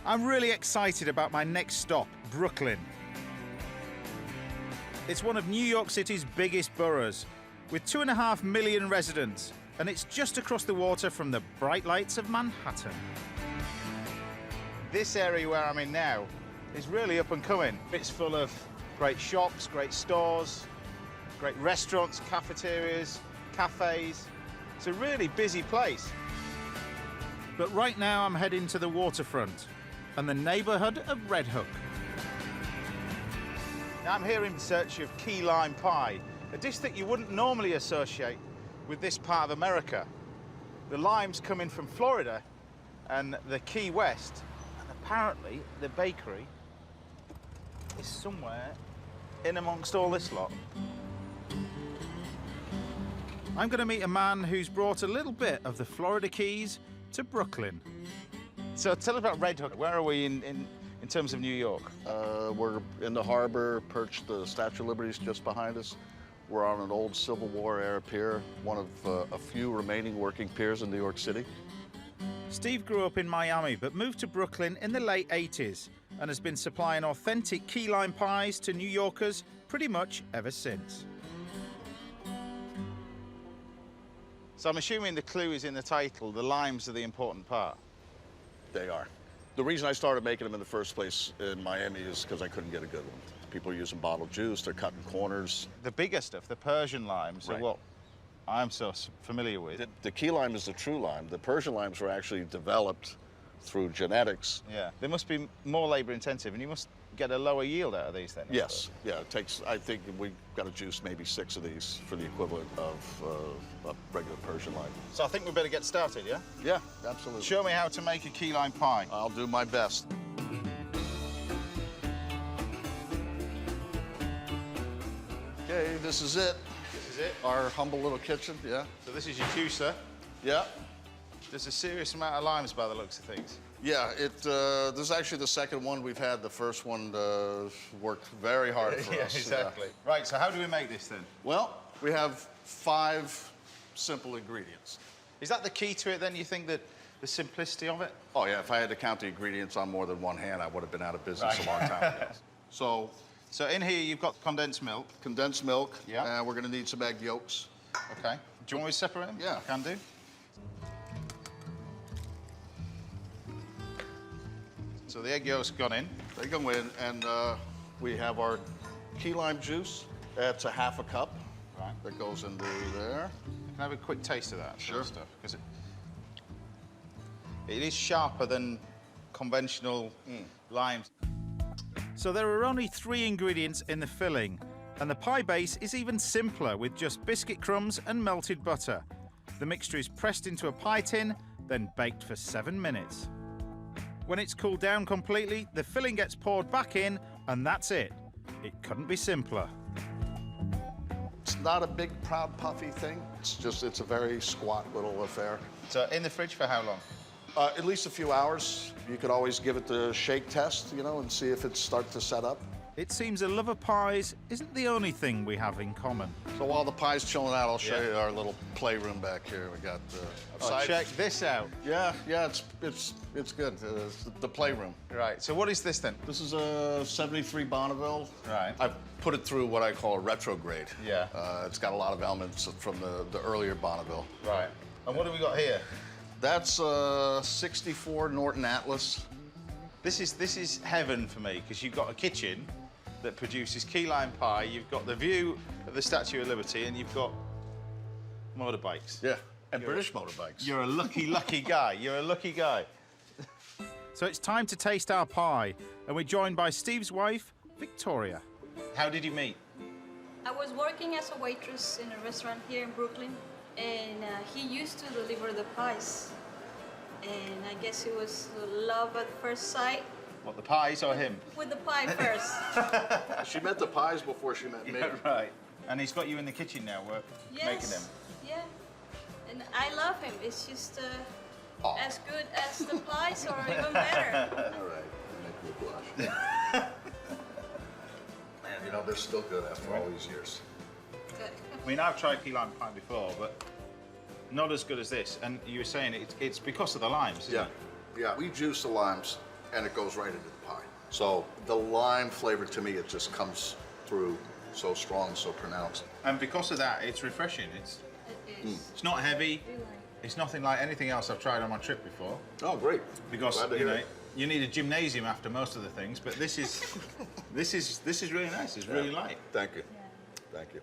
I'm really excited about my next stop, Brooklyn. It's one of New York City's biggest boroughs, with 2.5 million residents, and it's just across the water from the bright lights of Manhattan. This area where I'm in now is really up and coming. It's full of great shops, great stores, great restaurants, cafeterias, cafes. It's a really busy place. But right now I'm heading to the waterfront and the neighborhood of Red Hook. Now I'm here in search of key lime pie, a dish that you wouldn't normally associate with this part of America. The limes come in from Florida and the Key West, and apparently the bakery is somewhere in amongst all this lot. I'm going to meet a man who's brought a little bit of the Florida Keys to Brooklyn. So tell us about Red Hook. Where are we in terms of New York? We're in the harbor, perched. The Statue of Liberty is just behind us. We're on an old Civil War era pier, one of a few remaining working piers in New York City. Steve grew up in Miami but moved to Brooklyn in the late 80s and has been supplying authentic key lime pies to New Yorkers pretty much ever since. So I'm assuming the clue is in the title, the limes are the important part. They are. The reason I started making them in the first place in Miami is because I couldn't get a good one. People are using bottled juice, they're cutting corners. The bigger stuff, the Persian limes, Right. are what I'm so familiar with. The key lime is the true lime. The Persian limes were actually developed through genetics. Yeah, they must be more labor intensive and you must get a lower yield out of these then. Yes, yeah, it takes, I think we've got to juice maybe 6 of these for the equivalent of a regular Persian lime. So I think we better get started, yeah? Yeah, absolutely. Show me how to make a key lime pie. I'll do my best. Okay, this is it. This is it. Our humble little kitchen, yeah. So this is your juicer. Yeah. There's a serious amount of limes by the looks of things. Yeah, this is actually the second one we've had. The first one worked very hard for Yeah, us. exactly. Yeah. Right, so how do we make this then? Well, we have 5 simple ingredients. Is that the key to it then, you think, that the simplicity of it? Oh yeah, if I had to count the ingredients on more than one hand, I would have been out of business a long time ago. So in here you've got condensed milk. Condensed milk. Yeah. And we're gonna need some egg yolks. Okay. Do you want me to separate them? Yeah. Can do. So the egg yolk's gone in. They go in, and we have our key lime juice. That's a 1/2 cup. Right. That goes into there. Can I have a quick taste of that Sure. stuff? Because it is sharper than conventional limes. So there are only 3 ingredients in the filling, and the pie base is even simpler with just biscuit crumbs and melted butter. The mixture is pressed into a pie tin, then baked for 7 minutes. When it's cooled down completely, the filling gets poured back in, and that's it. It couldn't be simpler. It's not a big, proud, puffy thing. It's a very squat little affair. So in the fridge for how long? At least a few hours. You could always give it the shake test, you know, and see if it starts to set up. It seems a love of pies isn't the only thing we have in common. So while the pie's chilling out, I'll show Yeah. you our little playroom back here. We got Check this out. Yeah, it's good. It's the playroom. Right, so what is this then? This is a 73 Bonneville. Right. I've put it through what I call a retrograde. Yeah. It's got a lot of elements from the earlier Bonneville. Right. And what have we got here? That's 64 Norton Atlas. This is heaven for me, because you've got a kitchen that produces key lime pie, you've got the view of the Statue of Liberty, and you've got motorbikes. Yeah, and British motorbikes. You're a lucky, lucky guy. You're a lucky guy. So it's time to taste our pie, and we're joined by Steve's wife, Victoria. How did you meet? I was working as a waitress in a restaurant here in Brooklyn, and he used to deliver the pies. And I guess it was love at first sight. What, the pies or him? With the pie first. She met the pies before she met me. Yeah, right. And he's got you in the kitchen now, making them. Yeah. And I love him. It's just as good as the pies or even better. All right, you make me blush. Man, you know, they're still good after all these years. I mean, I've tried key lime pie before, but not as good as this. And you were saying it's because of the limes, isn't it? Yeah, we juice the limes. and it goes right into the pie. So the lime flavor to me, it just comes through so strong, so pronounced. And because of that, it's refreshing. It's not heavy. It's nothing like anything else I've tried on my trip before. Oh, great. Because Glad to hear it. you need a gymnasium after most of the things, but this is really nice. It's really light. Thank you. Thank you.